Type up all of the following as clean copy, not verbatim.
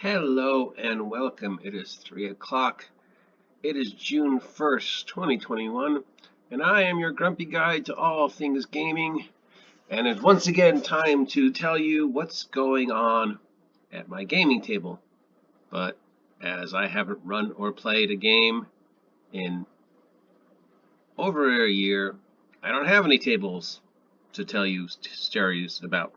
Hello and welcome. It is 3 o'clock. It is June 1st, 2021, and I am your grumpy guide to all things gaming. And it's once again time to tell you what's going on at my gaming table. But as I haven't run or played a game in over a year, I don't have any tables to tell you stories about.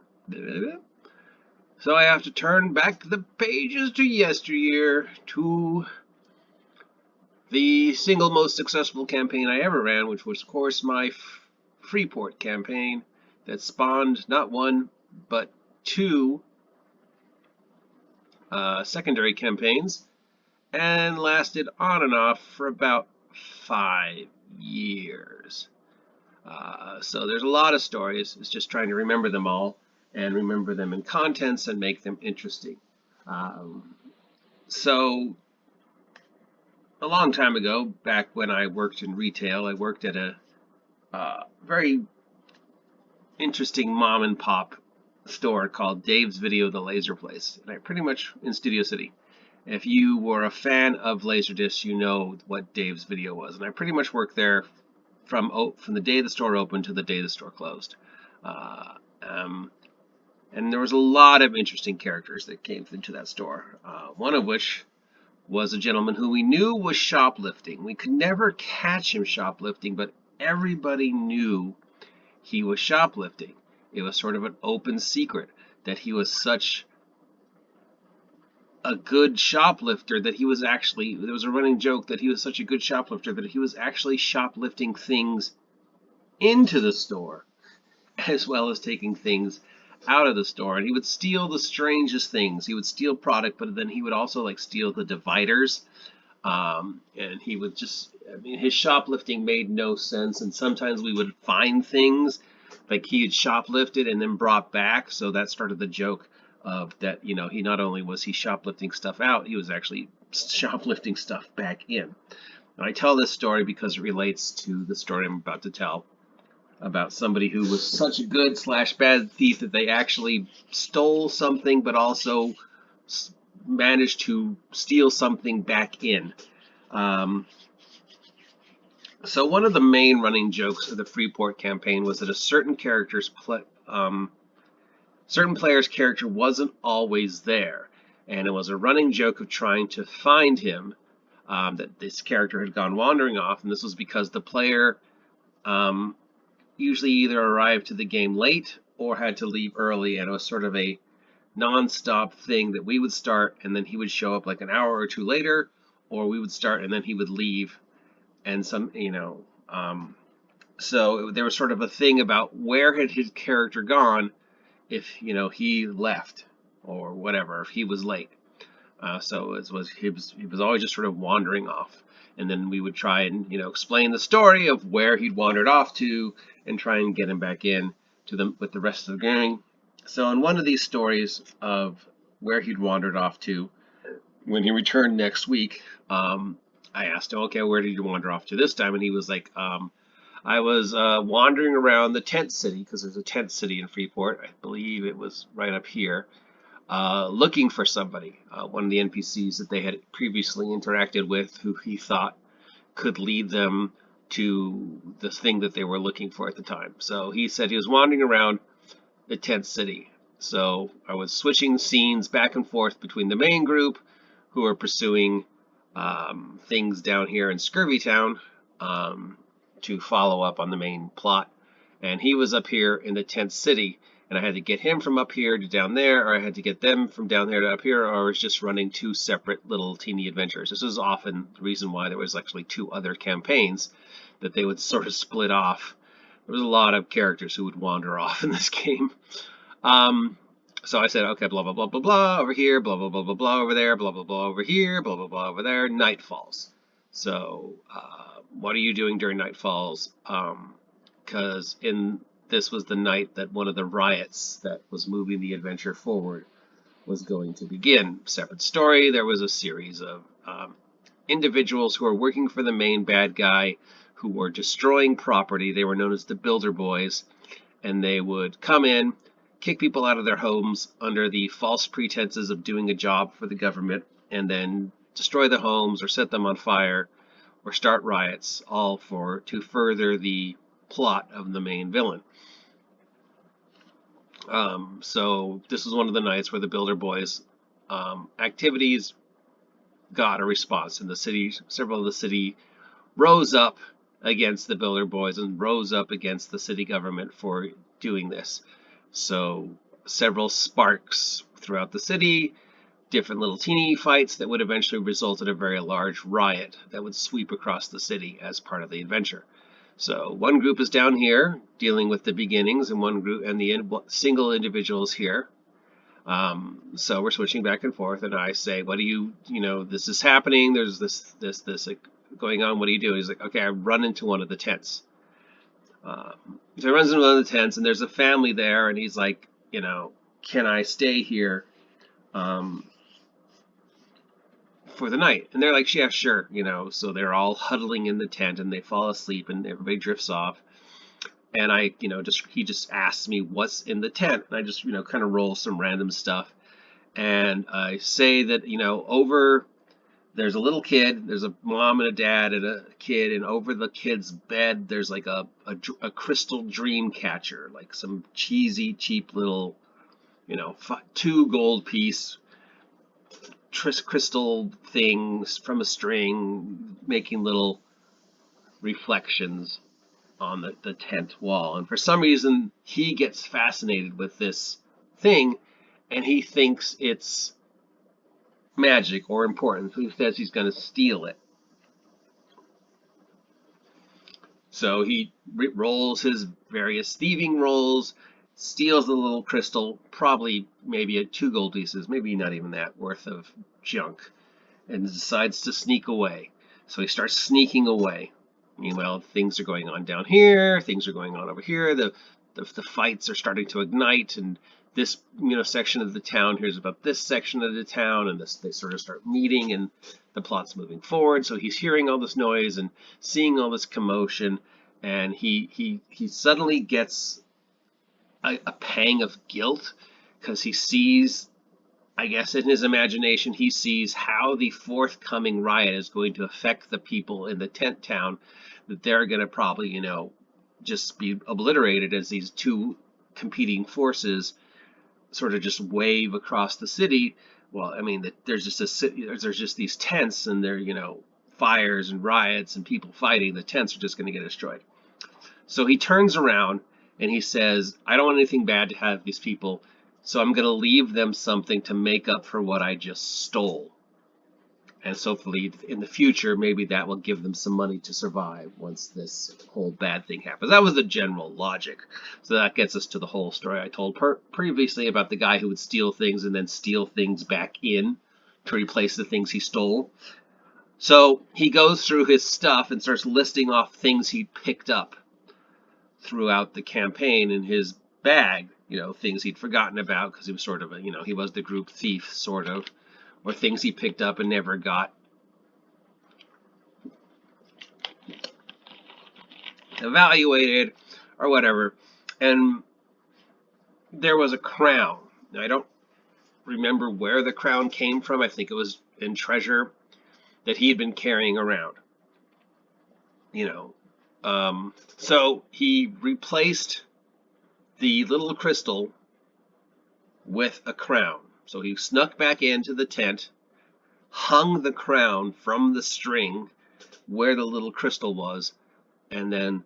So I have to turn back the pages to yesteryear, to the single most successful campaign I ever ran, which was, of course, my Freeport campaign that spawned not one, but two secondary campaigns and lasted on and off for about 5 years. So there's a lot of stories. It's just trying to remember them all and remember them in contents and make them interesting. So a long time ago, back when I worked in retail, I worked at a very interesting mom and pop store called Dave's Video, the Laser Place, and I pretty much in Studio City. If you were a fan of Laserdisc, you know what Dave's Video was, and I pretty much worked there from the day the store opened to the day the store closed. And there was a lot of interesting characters that came into that store. One of which was a gentleman who we knew was shoplifting. We could never catch him shoplifting, but everybody knew he was shoplifting. It was sort of an open secret that he was such a good shoplifter that he was actually, there was a running joke that he was such a good shoplifter that he was actually shoplifting things into the store as well as taking things out of the store. And he would steal the strangest things. He would steal product, but then he would also like steal the dividers. And he would just, I mean, his shoplifting made no sense. And sometimes we would find things like he had shoplifted and then brought back. So that started the joke of that, you know, he not only was he shoplifting stuff out, he was actually shoplifting stuff back in. And I tell this story because it relates to the story I'm about to tell about somebody who was such a good / bad thief that they actually stole something but also managed to steal something back in. So one of the main running jokes of the Freeport campaign was that a certain player's character wasn't always there, and it was a running joke of trying to find him, that this character had gone wandering off, and this was because the player usually either arrived to the game late or had to leave early, and it was sort of a non-stop thing that we would start and then he would show up like an hour or two later, or we would start and then he would leave, and so there was sort of a thing about where had his character gone if he left or whatever, if he was late. So he was always just sort of wandering off, and then we would try and explain the story of where he'd wandered off to and try and get him back in to them with the rest of the gang. So in one of these stories of where he'd wandered off to, when he returned next week, I asked him, okay, where did you wander off to this time? And he was like, I was wandering around the tent city, because there's a tent city in Freeport. I believe it was right up here, looking for somebody, one of the NPCs that they had previously interacted with, who he thought could lead them to the thing that they were looking for at the time. So he said he was wandering around the tent city. So I was switching scenes back and forth between the main group, who were pursuing things down here in Scurvy Town, to follow up on the main plot, and he was up here in the tent city, and I had to get him from up here to down there, or I had to get them from down there to up here, or I was just running two separate little teeny adventures. This is often the reason why there was actually two other campaigns that they would sort of split off. There was a lot of characters who would wander off in this game. So I said, okay, blah, blah, blah, blah, blah, over here, blah, blah, blah, blah, blah, over there, blah, blah, blah, over here, blah, blah, blah, over there. Night falls. So what are you doing during night falls? Because this was the night that one of the riots that was moving the adventure forward was going to begin. Separate story. There was a series of individuals who were working for the main bad guy, who were destroying property. They were known as the Builder Boys, and they would come in, kick people out of their homes under the false pretenses of doing a job for the government, and then destroy the homes or set them on fire or start riots, all for to further the plot of the main villain. So this was one of the nights where the Builder Boys activities got a response, and the city, several of the city rose up against the Builder Boys and rose up against the city government for doing this. So several sparks throughout the city, different little teeny fights that would eventually result in a very large riot that would sweep across the city as part of the adventure. So one group is down here dealing with the beginnings, and one group and the single individuals here. So we're switching back and forth, and I say, "What do you, this is happening. There's this going on. What do you do?" He's like, "Okay, I run into one of the tents." So he runs into one of the tents, and there's a family there, and he's like, "Can I stay here for the night?" And they're like, "Yeah, sure." So they're all huddling in the tent, and they fall asleep, and everybody drifts off. And he just asks me what's in the tent, and I just, kind of roll some random stuff, and I say that, there's a little kid, there's a mom and a dad and a kid, and over the kid's bed there's like a crystal dream catcher, like some cheesy, cheap little, 2 gold piece crystal things from a string, making little reflections on the tent wall. And for some reason, he gets fascinated with this thing, and he thinks it's magic or important. So he says he's going to steal it. So he rolls his various thieving rolls, steals the little crystal, probably maybe 2 gold pieces, maybe not even that worth of junk, and decides to sneak away. So he starts sneaking away. Meanwhile, things are going on down here, things are going on over here, the fights are starting to ignite, and this section of the town hears about this section of the town, and they sort of start meeting, and the plot's moving forward. So he's hearing all this noise and seeing all this commotion, and he suddenly gets a pang of guilt, because he sees, I guess in his imagination, he sees how the forthcoming riot is going to affect the people in the tent town, that they're going to probably, just be obliterated as these 2 competing forces sort of just wave across the city. Well, I mean, there's just these tents, and there, fires and riots and people fighting. The tents are just going to get destroyed. So he turns around and he says, "I don't want anything bad to have these people, so I'm going to leave them something to make up for what I just stole. And so hopefully in the future, maybe that will give them some money to survive once this whole bad thing happens." That was the general logic. So that gets us to the whole story I told previously about the guy who would steal things and then steal things back in to replace the things he stole. So he goes through his stuff and starts listing off things he picked up throughout the campaign in his bag, things he'd forgotten about because he was sort of he was the group thief, sort of, or things he picked up and never got evaluated or whatever. And there was a crown. Now, I don't remember where the crown came from. I think it was in treasure that he had been carrying around. So he replaced the little crystal with a crown. So he snuck back into the tent, hung the crown from the string where the little crystal was, and then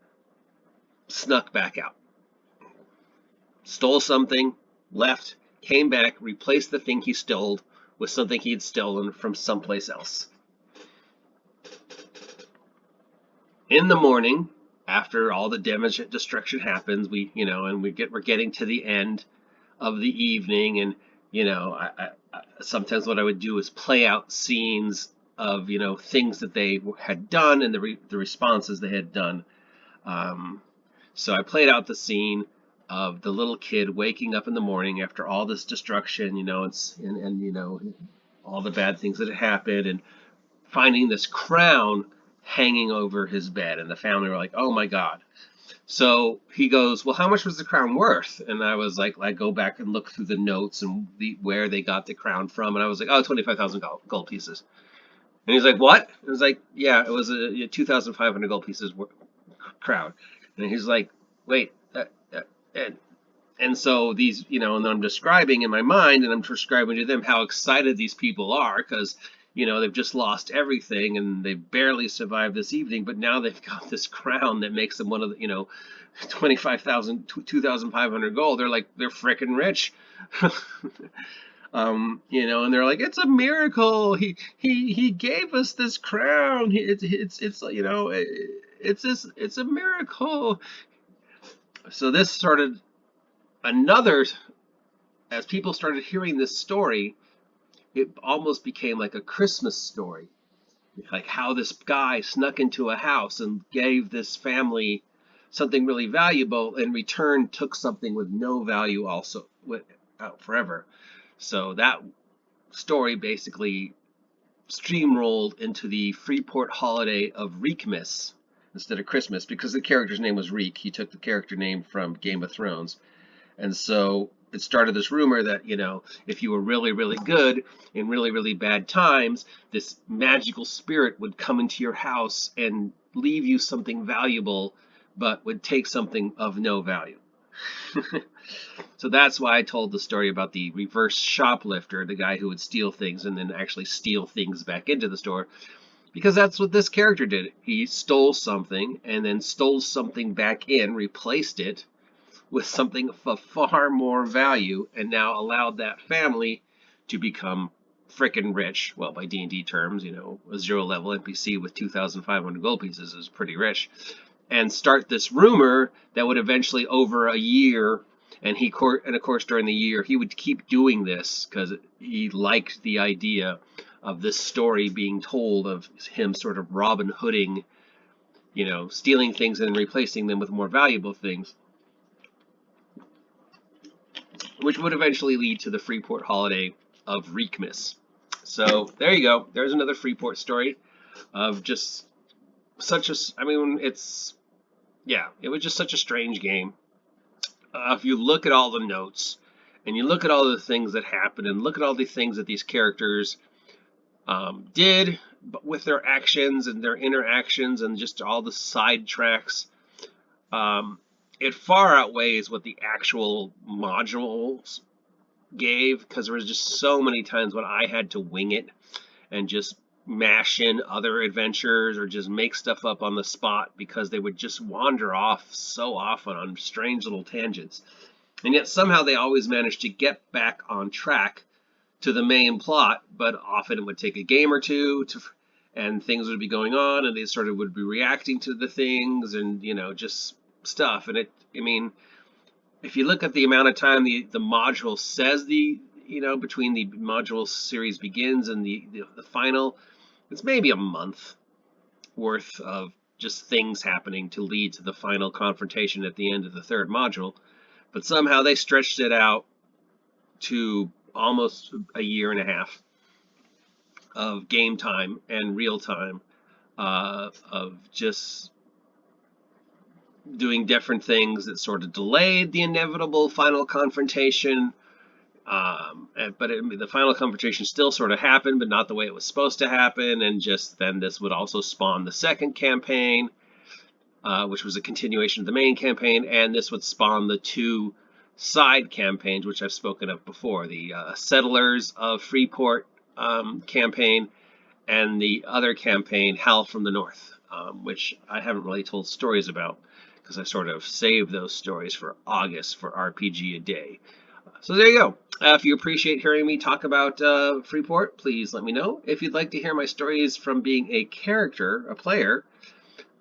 snuck back out. Stole something, left, came back, replaced the thing he stole with something he'd stolen from someplace else. In the morning, after all the damage and destruction happens, we're getting to the end of the evening, and I sometimes what I would do is play out scenes of things that they had done and the responses they had done. So I played out the scene of the little kid waking up in the morning after all this destruction, and all the bad things that had happened, and finding this crown hanging over his bed, and the family were like, "Oh my God!" So he goes, well, how much was the crown worth? And I was like, I go back and look through the notes and where they got the crown from. And I was like, oh, 25,000 gold pieces. And he's like, what? And I was like, yeah, it was a 2,500 gold pieces crown. And he's like, wait, and and so these, and I'm describing in my mind, and I'm describing to them how excited these people are because, they've just lost everything and they've barely survived this evening, but now they've got this crown that makes them one of the, 25,000, 2,500 gold. They're freaking rich. And they're like, it's a miracle. He gave us this crown. It's a miracle. So this started another, as people started hearing this story, it almost became like a Christmas story, like how this guy snuck into a house and gave this family something really valuable, in return took something with no value also out forever. So that story basically steamrolled into the Freeport holiday of Reekmas instead of Christmas, because the character's name was Reek. He took the character name from Game of Thrones. And so it started this rumor that, if you were really, really good in really, really bad times, this magical spirit would come into your house and leave you something valuable, but would take something of no value. So that's why I told the story about the reverse shoplifter, the guy who would steal things and then actually steal things back into the store. Because that's what this character did. He stole something and then stole something back in, replaced it with something of far more value, and now allowed that family to become frickin' rich. Well, by D&D terms, a zero level NPC with 2,500 gold pieces is pretty rich. And start this rumor that would eventually, over a year, and of course during the year he would keep doing this because he liked the idea of this story being told of him sort of Robin Hooding, stealing things and replacing them with more valuable things, which would eventually lead to the Freeport holiday of Reekmas. So there you go. There's another Freeport story of just such a. I mean, it was just such a strange game. If you look at all the notes and you look at all the things that happened and look at all the things that these characters did with their actions and their interactions and just all the side tracks, it far outweighs what the actual modules gave, because there was just so many times when I had to wing it and just mash in other adventures or just make stuff up on the spot because they would just wander off so often on strange little tangents. And yet somehow they always managed to get back on track to the main plot, but often it would take a game or two and things would be going on and they sort of would be reacting to the things and, just stuff. And if you look at the amount of time the module says between the module series begins and the final, it's maybe a month worth of just things happening to lead to the final confrontation at the end of the third module. But somehow they stretched it out to almost a year and a half of game time and real time of just doing different things that sort of delayed the inevitable final confrontation. But the final confrontation still sort of happened, but not the way it was supposed to happen. And just then this would also spawn the second campaign, which was a continuation of the main campaign. And this would spawn the two side campaigns, which I've spoken of before, the Settlers of Freeport campaign and the other campaign, Hal from the North, which I haven't really told stories about because I sort of saved those stories for August for RPG a Day. So there you go. If you appreciate hearing me talk about Freeport, please let me know. If you'd like to hear my stories from being a character, a player,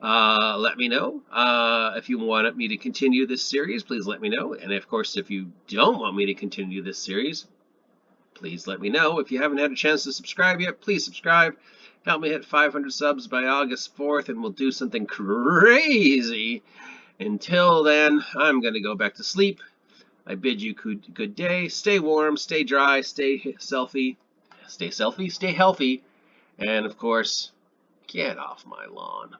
let me know. If you want me to continue this series, please let me know. And of course, if you don't want me to continue this series, please let me know. If you haven't had a chance to subscribe yet, please subscribe. Help me hit 500 subs by August 4th, and we'll do something crazy. Until then, I'm going to go back to sleep. I bid you good day. Stay warm, stay dry, stay healthy, stay healthy, and of course, get off my lawn.